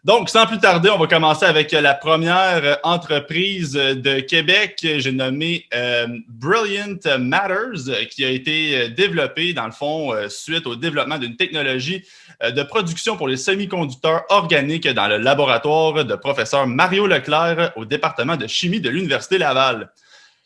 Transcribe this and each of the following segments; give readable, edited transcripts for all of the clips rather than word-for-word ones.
Donc, sans plus tarder, on va commencer avec la première entreprise de Québec. J'ai nommé Brilliant Matters, qui a été développée, dans le fond, suite au développement d'une technologie de production pour les semi-conducteurs organiques dans le laboratoire de professeur Mario Leclerc au département de chimie de l'Université Laval.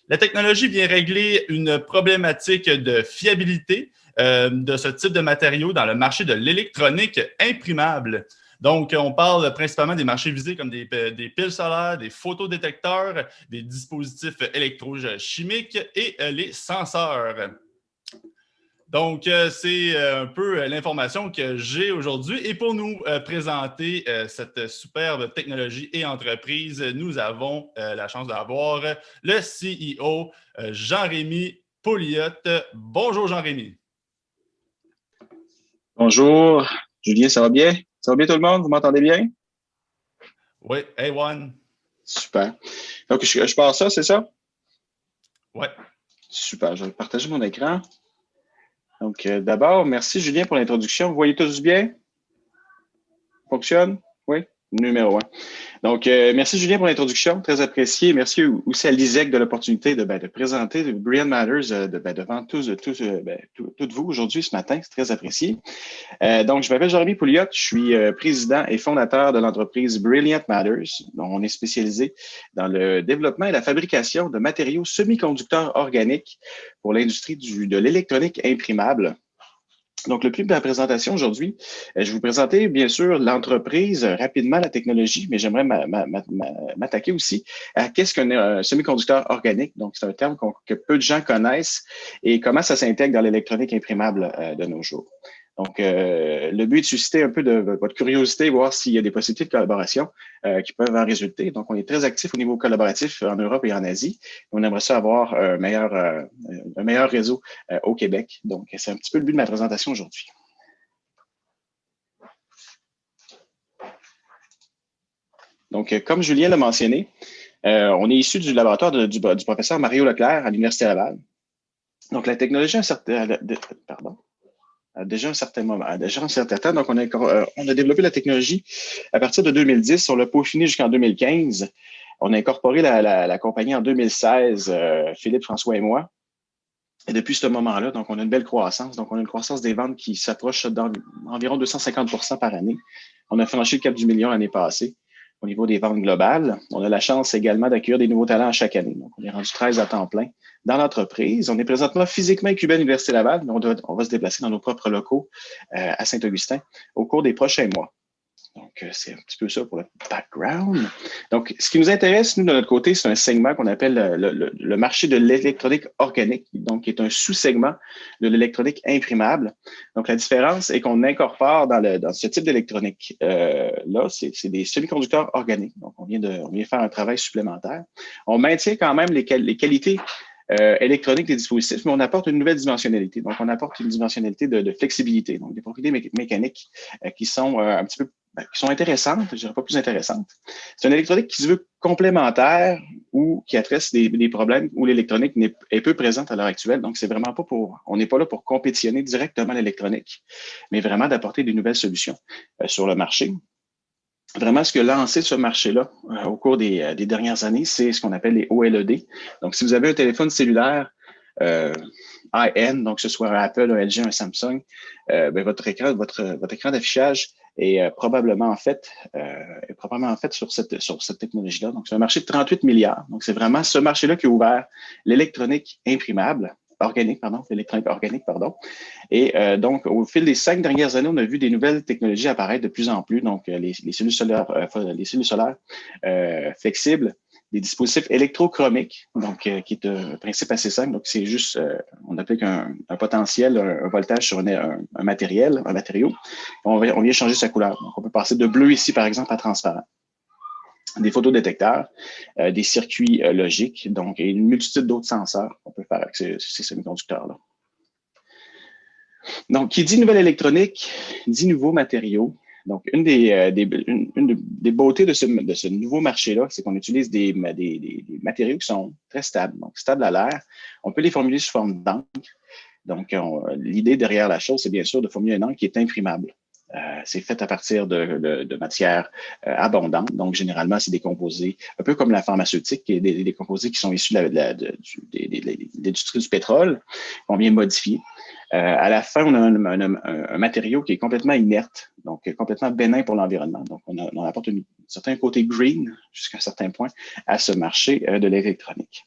La technologie vient régler une problématique de fiabilité de ce type de matériaux dans le marché de l'électronique imprimable. Donc, on parle principalement des marchés visés comme des piles solaires, des photodétecteurs, des dispositifs électrochimiques et les senseurs. Donc, c'est un peu l'information que j'ai aujourd'hui. Et pour nous présenter cette superbe technologie et entreprise, nous avons la chance d'avoir le CEO Jean-Rémy Pouliot. Bonjour Jean-Rémy. Bonjour, Julien, ça va bien? Ça va bien tout le monde? Vous m'entendez bien? Oui, A1. Super. Donc, je pars ça, c'est ça? Oui. Super, je vais partager mon écran. Donc, d'abord, merci Julien pour l'introduction. Vous voyez tous bien? Fonctionne? Oui? Numéro 1. Donc, merci Julien pour l'introduction, très apprécié. Merci aussi à l'ISEC de l'opportunité de présenter Brilliant Matters devant toutes vous aujourd'hui, ce matin. C'est très apprécié. Donc, je m'appelle Jean-Rémy Pouliot. Je suis président et fondateur de l'entreprise Brilliant Matters, dont on est spécialisé dans le développement et la fabrication de matériaux semi-conducteurs organiques pour l'industrie de l'électronique imprimable. Donc, le but de la présentation aujourd'hui, je vais vous présenter, bien sûr, l'entreprise, rapidement la technologie, mais j'aimerais m'attaquer aussi à qu'est-ce qu'un semi-conducteur organique. Donc, c'est un terme que peu de gens connaissent et comment ça s'intègre dans l'électronique imprimable de nos jours. Donc, le but est de susciter un peu de votre curiosité, voir s'il y a des possibilités de collaboration qui peuvent en résulter. Donc, on est très actif au niveau collaboratif en Europe et en Asie. On aimerait ça avoir un meilleur réseau au Québec. Donc, c'est un petit peu le but de ma présentation aujourd'hui. Donc, comme Julien l'a mentionné, on est issu du laboratoire du professeur Mario Leclerc à l'Université Laval. Donc, la technologie déjà un certain temps. Donc, on a développé la technologie à partir de 2010. On l'a peaufiné jusqu'en 2015. On a incorporé la compagnie en 2016, Philippe, François et moi. Et depuis ce moment-là, donc, on a une belle croissance. Donc, on a une croissance des ventes qui s'approche d'environ 250% par année. On a franchi le cap du million l'année passée au niveau des ventes globales. On a la chance également d'accueillir des nouveaux talents à chaque année. Donc, on est rendu 13 à temps plein dans l'entreprise. On est présentement physiquement incubé à l'Université Laval, mais on va se déplacer dans nos propres locaux à Saint-Augustin au cours des prochains mois. Donc, c'est un petit peu ça pour le background. Donc, ce qui nous intéresse, nous, de notre côté, c'est un segment qu'on appelle le marché de l'électronique organique, donc qui est un sous-segment de l'électronique imprimable. Donc, la différence est qu'on incorpore dans ce type d'électronique là, c'est des semi-conducteurs organiques. Donc, on vient faire un travail supplémentaire. On maintient quand même les qualités électronique des dispositifs, mais on apporte une nouvelle dimensionnalité. Donc, on apporte une dimensionnalité de flexibilité, donc des propriétés mécaniques qui sont un petit peu qui sont intéressantes, je dirais pas plus intéressantes. C'est une électronique qui se veut complémentaire ou qui adresse des problèmes où l'électronique est peu présente à l'heure actuelle. Donc, c'est vraiment pas on n'est pas là pour compétitionner directement l'électronique, mais vraiment d'apporter des nouvelles solutions sur le marché. Vraiment, ce qui a lancé ce marché-là au cours des dernières années, c'est ce qu'on appelle les OLED. Donc, si vous avez un téléphone cellulaire high-end, donc que ce soit un Apple, un LG, un Samsung, votre écran d'affichage est probablement fait sur cette technologie-là. Donc, c'est un marché de 38 milliards. Donc, c'est vraiment ce marché-là qui a ouvert l'électronique imprimable. L'électronique organique. Et donc, au fil des 5 dernières années, on a vu des nouvelles technologies apparaître de plus en plus. Donc, les cellules solaires flexibles, des dispositifs électrochromiques, donc qui est un principe assez simple. Donc, c'est juste, on applique un potentiel, un voltage sur un matériau. On vient changer sa couleur. Donc, on peut passer de bleu ici, par exemple, à transparent. Des photodétecteurs, des circuits logiques, donc et une multitude d'autres senseurs qu'on peut faire avec ces semi-conducteurs-là. Donc, qui dit nouvelle électronique, dit nouveaux matériaux. Donc, une des beautés de ce nouveau marché-là, c'est qu'on utilise des matériaux qui sont très stables, donc stables à l'air. On peut les formuler sous forme d'encre. Donc, l'idée derrière la chose, c'est bien sûr de formuler une encre qui est imprimable. C'est fait à partir de matières abondantes. Donc, généralement, c'est des composés, un peu comme la pharmaceutique, des composés qui sont issus de l'industrie du pétrole, qu'on vient modifier. À la fin, on a un matériau qui est complètement inerte, donc complètement bénin pour l'environnement. Donc, on apporte un certain côté green, jusqu'à un certain point, à ce marché de l'électronique.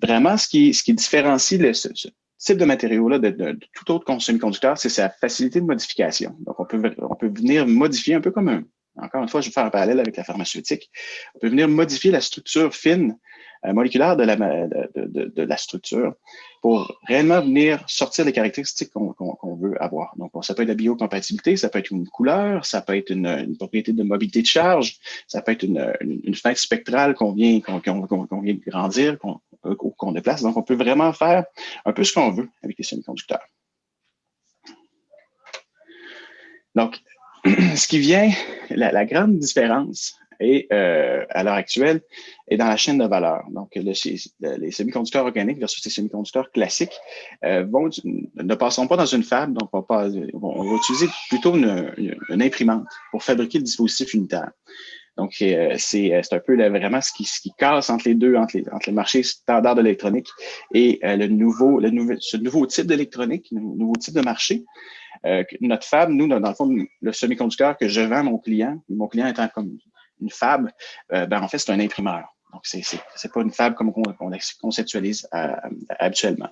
Vraiment, ce qui différencie ce type de matériau-là de tout autre semi-conducteur, c'est sa facilité de modification. Donc, on peut venir modifier un peu comme encore une fois, je vais faire un parallèle avec la pharmaceutique. On peut venir modifier la structure fine moléculaire de la structure pour réellement venir sortir les caractéristiques qu'on veut avoir. Donc, ça peut être la biocompatibilité, ça peut être une couleur, ça peut être une propriété de mobilité de charge, ça peut être une fenêtre spectrale qu'on vient grandir, qu'on déplace. Donc, on peut vraiment faire un peu ce qu'on veut avec les semi-conducteurs. Donc, ce qui vient, la grande différence est, à l'heure actuelle, est dans la chaîne de valeur. Donc, les semi-conducteurs organiques versus les semi-conducteurs classiques ne passeront pas dans une fab, donc on va utiliser plutôt une imprimante pour fabriquer le dispositif unitaire. Donc, c'est un peu vraiment ce qui casse entre les deux, entre le marché standard de l'électronique et ce nouveau type d'électronique, nouveau type de marché. Notre fab, nous, dans le fond, le semi-conducteur que je vends à mon client étant comme une fab, en fait, c'est un imprimeur. Donc, c'est pas une fab comme on la conceptualise habituellement.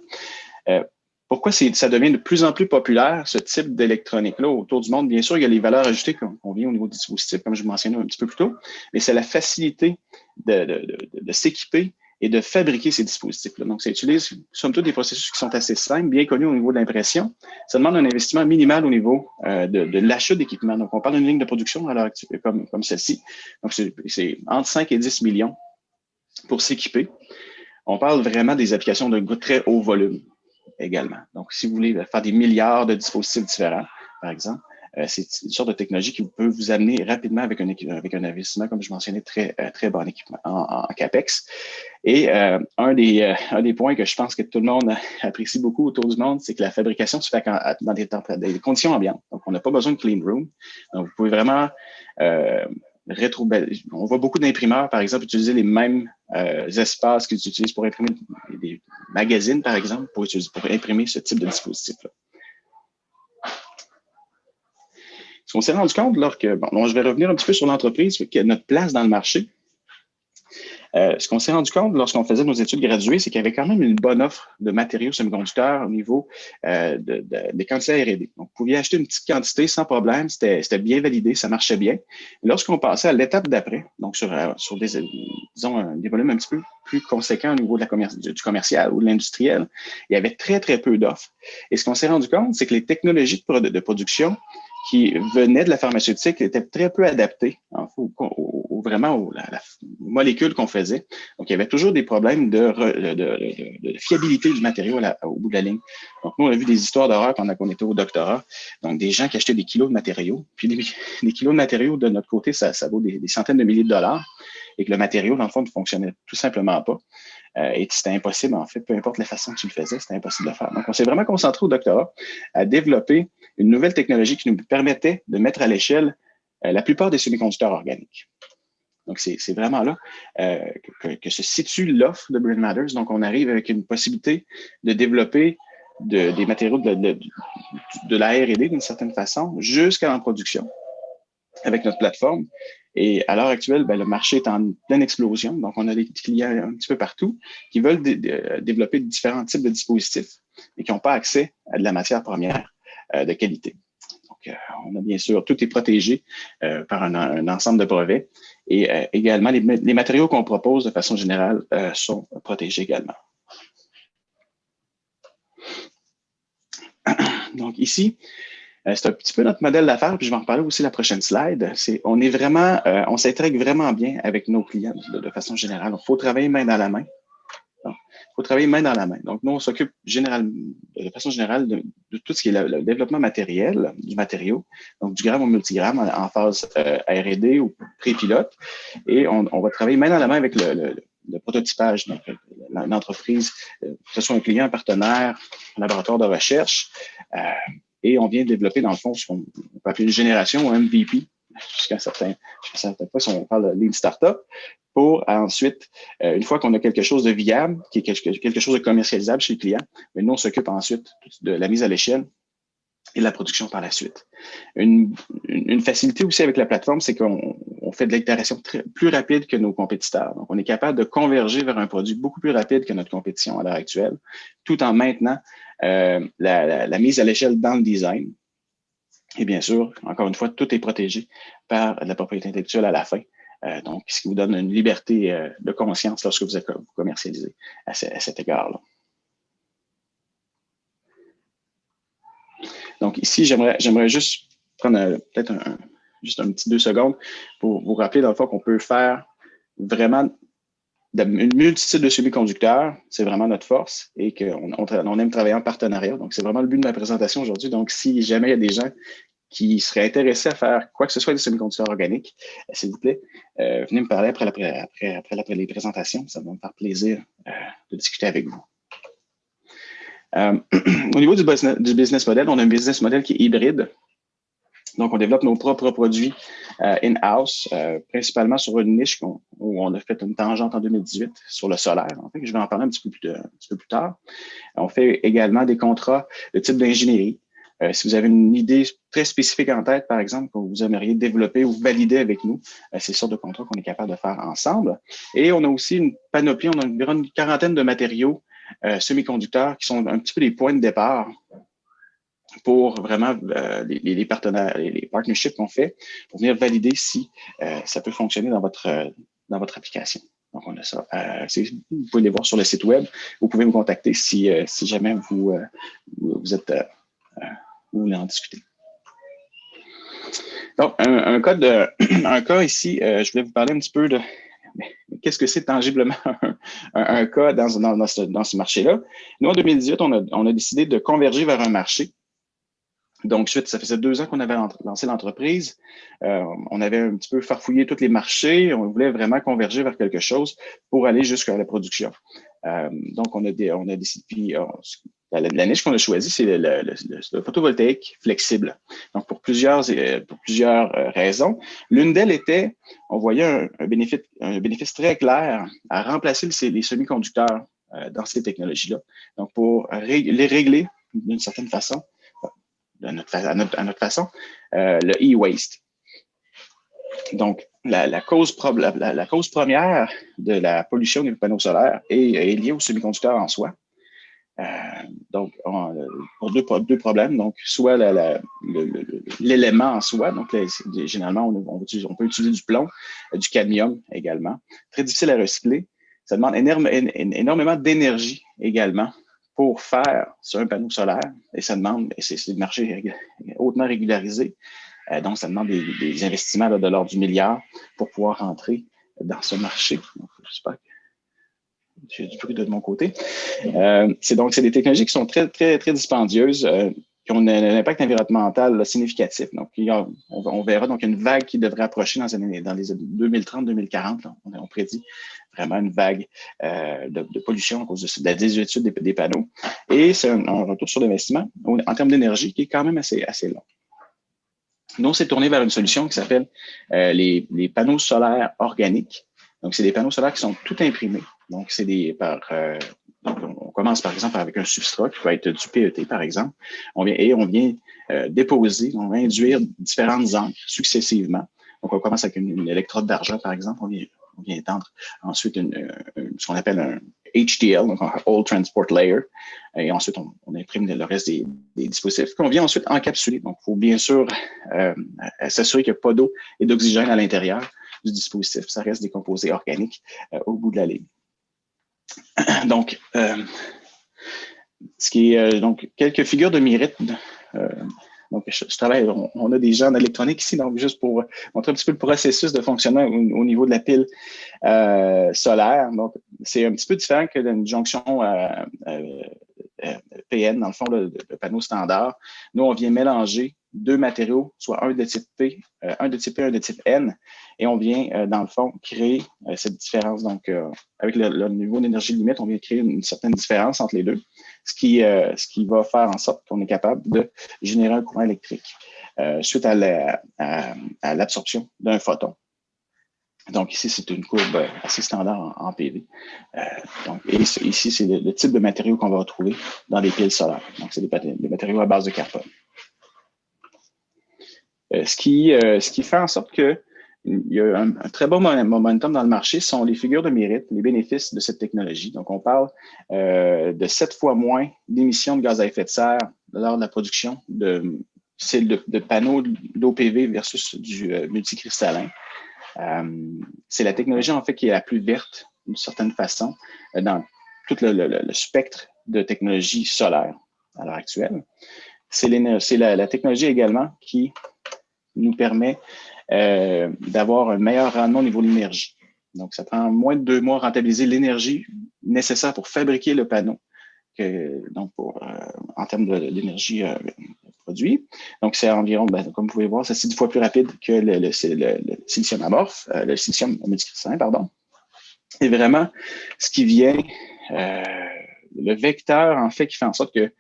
Pourquoi ça devient de plus en plus populaire, ce type d'électronique-là, autour du monde? Bien sûr, il y a les valeurs ajoutées qu'on vient au niveau du dispositif, comme je mentionnais un petit peu plus tôt, mais c'est la facilité de s'équiper et de fabriquer ces dispositifs-là. Donc, ça utilise, somme toute, des processus qui sont assez simples, bien connus au niveau de l'impression. Ça demande un investissement minimal au niveau de l'achat d'équipement. Donc, on parle d'une ligne de production à l'heure actuelle, comme celle-ci. Donc, c'est entre 5 et 10 millions pour s'équiper. On parle vraiment des applications de très haut volume également. Donc, si vous voulez faire des milliards de dispositifs différents, par exemple, c'est une sorte de technologie qui peut vous amener rapidement avec un investissement, comme je mentionnais, très bon équipement en CAPEX. Et un des points que je pense que tout le monde apprécie beaucoup autour du monde, c'est que la fabrication se fait dans des conditions ambiantes. Donc, on n'a pas besoin de clean room. Donc, vous pouvez vraiment on voit beaucoup d'imprimeurs, par exemple, utiliser les mêmes espaces qu'ils utilisent pour imprimer des magazines, par exemple, pour imprimer ce type de dispositif-là. Ce qu'on s'est rendu compte, je vais revenir un petit peu sur l'entreprise, notre place dans le marché. Ce qu'on s'est rendu compte lorsqu'on faisait nos études graduées, c'est qu'il y avait quand même une bonne offre de matériaux semi-conducteurs au niveau des quantités R&D. Donc, vous pouviez acheter une petite quantité sans problème, c'était bien validé, ça marchait bien. Lorsqu'on passait à l'étape d'après, donc sur des volumes un petit peu plus conséquents au niveau du commercial ou de l'industriel, il y avait très, très peu d'offres. Et ce qu'on s'est rendu compte, c'est que les technologies de production qui venaient de la pharmaceutique étaient très peu adaptées vraiment aux molécules qu'on faisait. Donc, il y avait toujours des problèmes de fiabilité du matériau au bout de la ligne. Donc, nous, on a vu des histoires d'horreur pendant qu'on était au doctorat. Donc, des gens qui achetaient des kilos de matériaux. Puis, des kilos de matériaux, de notre côté, ça vaut des centaines de milliers de dollars. Et que le matériau, dans le fond, ne fonctionnait tout simplement pas. Et c'était impossible, en fait, peu importe la façon que tu le faisais, c'était impossible de faire. Donc, on s'est vraiment concentré au doctorat à développer une nouvelle technologie qui nous permettait de mettre à l'échelle la plupart des semi-conducteurs organiques. Donc, c'est vraiment là que se situe l'offre de Brain Matters. Donc, on arrive avec une possibilité de développer des matériaux de la R&D d'une certaine façon jusqu'à la production avec notre plateforme. Et à l'heure actuelle, le marché est en pleine explosion. Donc, on a des clients un petit peu partout qui veulent développer différents types de dispositifs et qui n'ont pas accès à de la matière première de qualité. Donc, on a bien sûr, tout est protégé par un ensemble de brevets. Et également, les matériaux qu'on propose de façon générale sont protégés également. Donc, ici, c'est un petit peu notre modèle d'affaires, puis je vais en reparler aussi la prochaine slide. On s'intègre vraiment bien avec nos clients de façon générale. Il faut travailler main dans la main. Donc, nous, on s'occupe de façon générale de tout ce qui est le développement matériel du matériau, donc du gramme au multigramme en phase R&D ou pré-pilote. Et on va travailler main dans la main avec le prototypage, donc l'entreprise, que ce soit un client, un partenaire, un laboratoire de recherche, et on vient de développer, dans le fond, ce qu'on peut appeler une génération ou un MVP, jusqu'à un certain point, si on parle de Lean Startup, pour ensuite, une fois qu'on a quelque chose de viable, qui est quelque chose de commercialisable chez le client, mais nous, on s'occupe ensuite de la mise à l'échelle et de la production par la suite. Une facilité aussi avec la plateforme, c'est qu'on fait de l'itération plus rapide que nos compétiteurs. Donc, on est capable de converger vers un produit beaucoup plus rapide que notre compétition à l'heure actuelle, tout en maintenant la mise à l'échelle dans le design. Et bien sûr, encore une fois, tout est protégé par la propriété intellectuelle à la fin. Donc, ce qui vous donne une liberté de conscience lorsque vous commercialisez à cet égard-là. Donc, ici, j'aimerais juste prendre peut-être juste un petit 2 secondes pour vous rappeler, dans le fond, qu'on peut faire vraiment une multitude de semi-conducteurs. C'est vraiment notre force et qu'on aime travailler en partenariat. Donc, c'est vraiment le but de ma présentation aujourd'hui. Donc, si jamais il y a des gens qui seraient intéressés à faire quoi que ce soit des semi-conducteurs organiques, s'il vous plaît, venez me parler après les présentations. Ça va me faire plaisir de discuter avec vous. Au niveau du business model, on a un business model qui est hybride. Donc, on développe nos propres produits in-house, principalement sur une niche où on a fait une tangente en 2018 sur le solaire. En fait, je vais en parler un petit peu plus tard. On fait également des contrats de type d'ingénierie. Si vous avez une idée très spécifique en tête, par exemple, que vous aimeriez développer ou valider avec nous, c'est le sort de contrat qu'on est capable de faire ensemble. Et on a aussi une panoplie, on a une quarantaine de matériaux semi-conducteurs qui sont un petit peu les points de départ pour vraiment les partenaires, les partnerships qu'on fait pour venir valider si ça peut fonctionner dans votre application. Donc, on a ça. Vous pouvez les voir sur le site web. Vous pouvez me contacter si jamais vous voulez en discuter. Donc, un cas ici, je voulais vous parler un petit peu de qu'est-ce que c'est tangiblement un cas dans ce marché-là. Nous, en 2018, on a décidé de converger vers un marché. Donc, suite, ça faisait 2 ans qu'on avait lancé l'entreprise. On avait un petit peu farfouillé tous les marchés. On voulait vraiment converger vers quelque chose pour aller jusqu'à la production. Donc, on a décidé. Puis, la niche qu'on a choisie, c'est le photovoltaïque flexible. Donc, pour plusieurs raisons. L'une d'elles était, on voyait un bénéfice très clair à remplacer les semi-conducteurs dans ces technologies-là. Donc, pour les régler d'une certaine façon, à notre façon, le e-waste. Donc, la cause première de la pollution des panneaux solaires est liée aux semi-conducteurs en soi. Donc, pour deux problèmes. Donc, soit l'élément en soi. Donc, généralement, on peut utiliser du plomb, du cadmium également. Très difficile à recycler. Ça demande énormément d'énergie également pour faire sur un panneau solaire. Et ça demande, c'est le marché hautement régularisé. Donc, ça demande des investissements de l'ordre du milliard pour pouvoir rentrer dans ce marché. Donc, j'espère que j'ai du bruit de mon côté. C'est des technologies qui sont très, très, très dispendieuses, qui ont un impact environnemental là, significatif. Donc, on verra donc une vague qui devrait approcher dans les 2030-2040. On prédit vraiment une vague de pollution à cause de la désuétude des panneaux. Et c'est un retour sur l'investissement en termes d'énergie qui est quand même assez long. Nous, on s'est tourné vers une solution qui s'appelle les panneaux solaires organiques. Donc, c'est des panneaux solaires qui sont tout imprimés. Donc, c'est on commence par exemple avec un substrat qui peut être du PET, par exemple. On vient déposer, on va induire différentes encres successivement. Donc, on commence avec une électrode d'argent, par exemple. On vient étendre ensuite ce qu'on appelle un HTL, donc un Hole Transport Layer. Et ensuite, on imprime le reste des dispositifs. Puis on vient ensuite encapsuler. Donc, il faut bien sûr s'assurer qu'il n'y a pas d'eau et d'oxygène à l'intérieur du dispositif. Ça reste des composés organiques au bout de la ligne. Donc, donc quelques figures de mérite. Donc, je travaille, on a des gens en électronique ici, donc juste pour montrer un petit peu le processus de fonctionnement au niveau de la pile solaire. Donc, c'est un petit peu différent que d'une jonction PN, dans le fond, le panneau standard. Nous, on vient mélanger 2 matériaux, soit un de type P, un de type N, et on vient, dans le fond, créer cette différence. Donc, avec le niveau d'énergie limite, on vient créer une certaine différence entre les deux. ce qui va faire en sorte qu'on est capable de générer un courant électrique suite à l'absorption d'un photon. Donc, ici, c'est une courbe assez standard en PV. Et ici, c'est le type de matériau qu'on va retrouver dans les piles solaires. Donc, c'est des matériaux à base de carbone. Ce qui fait en sorte qu'il y a un très bon momentum dans le marché sont les figures de mérite, les bénéfices de cette technologie. Donc, on parle de 7 fois moins d'émissions de gaz à effet de serre lors de la production de panneaux d'OPV versus du multicristallin. C'est la technologie, en fait, qui est la plus verte, d'une certaine façon, dans tout le spectre de technologie solaire à l'heure actuelle. C'est la technologie également qui nous permet d'avoir un meilleur rendement au niveau de l'énergie. Donc, ça prend moins de 2 mois à rentabiliser l'énergie nécessaire pour fabriquer le panneau, en termes de l'énergie produit. Donc, c'est environ, comme vous pouvez voir, c'est 10 fois plus rapide que le silicium amorphe, le silicium multicristallin, pardon. Et vraiment, ce qui vient, le vecteur, en fait, qui fait en sorte qu'il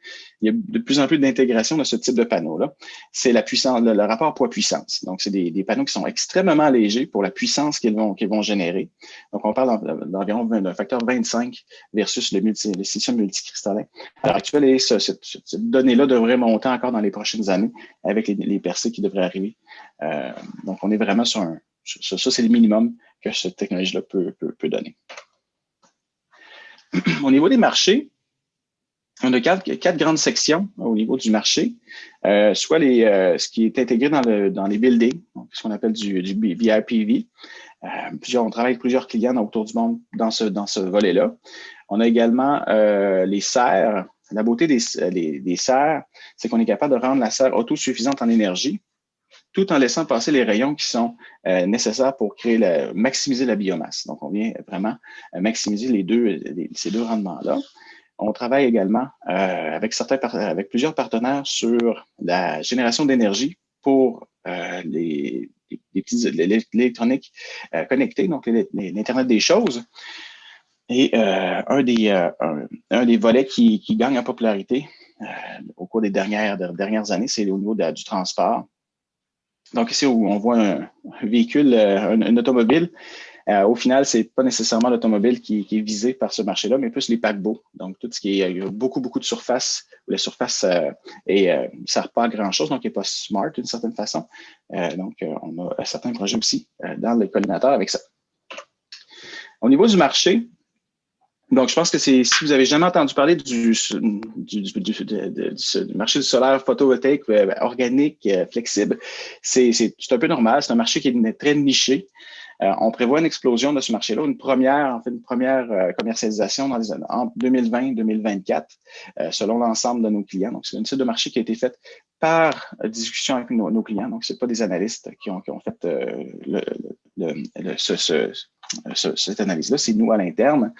y a de plus en plus d'intégration de ce type de panneaux-là, c'est la puissance, le rapport poids-puissance. Donc, c'est des panneaux qui sont extrêmement légers pour la puissance qu'ils vont générer. Donc, on parle d'environ d'un facteur 25 versus le silicium multicristallin. À l'heure actuelle, cette donnée-là devrait monter encore dans les prochaines années avec les percées qui devraient arriver. Donc, on est vraiment sur ça, c'est le minimum que cette technologie-là peut donner. Au niveau des marchés, on a quatre grandes sections au niveau du marché, soit ce qui est intégré dans les buildings, donc ce qu'on appelle du VIPV. On travaille avec plusieurs clients autour du monde dans ce volet-là. On a également les serres. La beauté des serres, c'est qu'on est capable de rendre la serre autosuffisante en énergie, tout en laissant passer les rayons qui sont nécessaires pour maximiser la biomasse. Donc, on vient vraiment maximiser ces deux rendements-là. On travaille également avec plusieurs partenaires sur la génération d'énergie pour l'électronique connectée, donc l'Internet des choses. Et un des volets qui gagne en popularité au cours des dernières années, c'est au niveau du transport. Donc ici, où on voit un véhicule, une automobile, au final, c'est pas nécessairement l'automobile qui est visé par ce marché-là, mais plus les paquebots. Donc, tout ce qui est beaucoup de surface, où la surface ne sert pas à grand-chose, donc il n'est pas smart d'une certaine façon. Donc, on a certains projets aussi dans le collimateur avec ça. Au niveau du marché, donc, je pense que si vous avez jamais entendu parler du marché du solaire photovoltaïque organique, flexible, c'est un peu normal. C'est un marché qui est très niché. On prévoit une explosion de ce marché-là, une première commercialisation entre 2020 et 2024, selon l'ensemble de nos clients. Donc, c'est une étude de marché qui a été faite par discussion avec nos clients. Donc, c'est pas des analystes qui ont fait cette analyse-là, c'est nous à l'interne.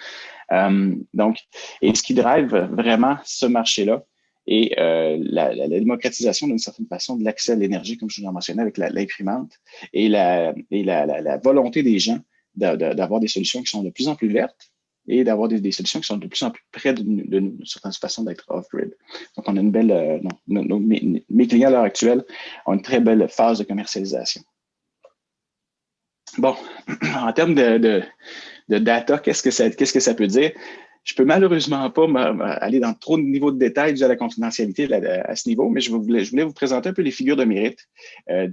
Et ce qui drive vraiment ce marché-là est la démocratisation d'une certaine façon de l'accès à l'énergie, comme je vous l'ai mentionné avec l'imprimante, et la volonté des gens d'avoir des solutions qui sont de plus en plus vertes et d'avoir des solutions qui sont de plus en plus près de nous, d'une certaine façon d'être off-grid. Donc, on a une belle... mes clients à l'heure actuelle ont une très belle phase de commercialisation. Bon, en termes de data, qu'est-ce que ça peut dire? Je peux malheureusement pas aller dans trop de niveaux de détails dû à la confidentialité à ce niveau, mais je voulais vous présenter un peu les figures de mérite des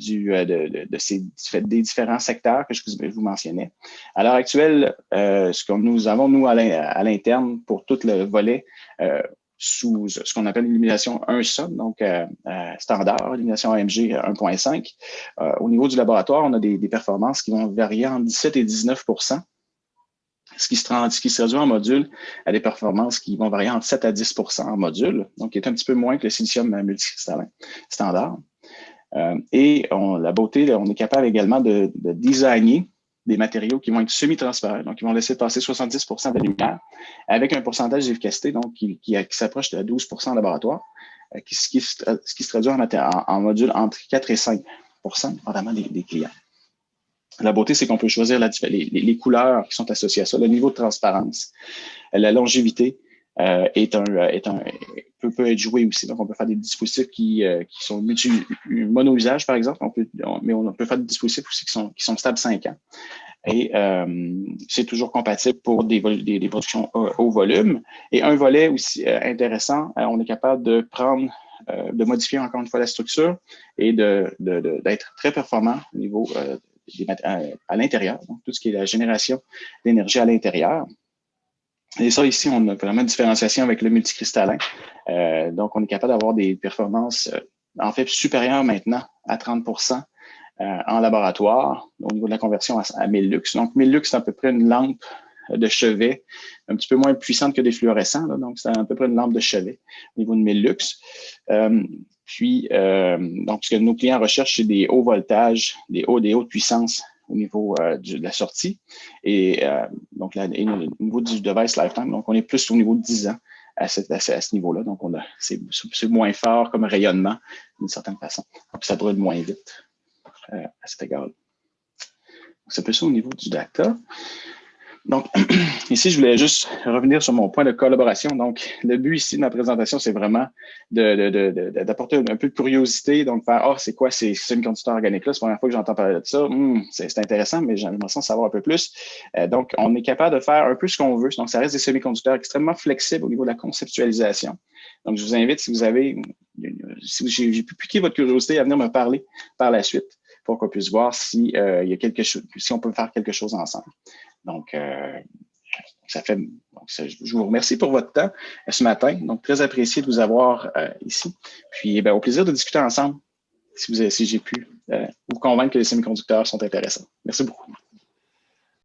différents secteurs que je vous mentionnais. À l'heure actuelle, ce que nous avons, nous, à l'interne, pour tout le volet, sous ce qu'on appelle l'illumination 1SON, donc standard, illumination AMG 1.5. Au niveau du laboratoire, on a des performances qui vont varier entre 17 et 19 %, ce qui se traduit en module à des performances qui vont varier entre 7 à 10 % en module, donc qui est un petit peu moins que le silicium multicristallin standard. La beauté, là, on est capable également de designer des matériaux qui vont être semi-transparents, donc qui vont laisser passer 70 % de la lumière avec un pourcentage d'efficacité donc qui s'approche de 12 % en laboratoire, ce qui se traduit en module entre 4 et 5 %, dépendamment des clients. La beauté, c'est qu'on peut choisir les couleurs qui sont associées à ça, le niveau de transparence, la longévité, peut être joué aussi. Donc, on peut faire des dispositifs qui sont mono-usage, par exemple, mais on peut faire des dispositifs aussi qui sont stables 5 ans. Et c'est toujours compatible pour des productions haut volume. Et un volet aussi intéressant, on est capable de modifier encore une fois la structure et d'être très performant au niveau à l'intérieur, donc tout ce qui est la génération d'énergie à l'intérieur. Et ça, ici, on a vraiment une différenciation avec le multicristallin. Donc, on est capable d'avoir des performances, en fait, supérieures maintenant à 30% en laboratoire au niveau de la conversion à 1000 lux. Donc, 1000 lux, c'est à peu près une lampe de chevet, un petit peu moins puissante que des fluorescents. Là, donc, c'est à peu près une lampe de chevet au niveau de 1000 lux. Donc, ce que nos clients recherchent, c'est des hauts voltages, des hautes puissances au niveau de la sortie. Et donc, au niveau du device lifetime, donc on est plus au niveau de 10 ans à ce niveau-là. Donc, c'est moins fort comme rayonnement d'une certaine façon. Donc, ça brûle moins vite à cet égard. C'est un peu ça au niveau du data. Donc, ici, je voulais juste revenir sur mon point de collaboration. Donc, le but ici de ma présentation, c'est vraiment d'apporter un peu de curiosité. Donc, faire, c'est quoi ces semi-conducteurs organiques-là? C'est la première fois que j'entends parler de ça. C'est intéressant, mais j'aimerais en savoir un peu plus. Donc, on est capable de faire un peu ce qu'on veut. Donc, ça reste des semi-conducteurs extrêmement flexibles au niveau de la conceptualisation. Donc, je vous invite, si j'ai pu piquer votre curiosité, à venir me parler par la suite pour qu'on puisse voir si on peut faire quelque chose ensemble. Donc, je vous remercie pour votre temps ce matin. Donc, très apprécié de vous avoir ici. Puis, au plaisir de discuter ensemble si j'ai pu vous convaincre que les semi-conducteurs sont intéressants. Merci beaucoup.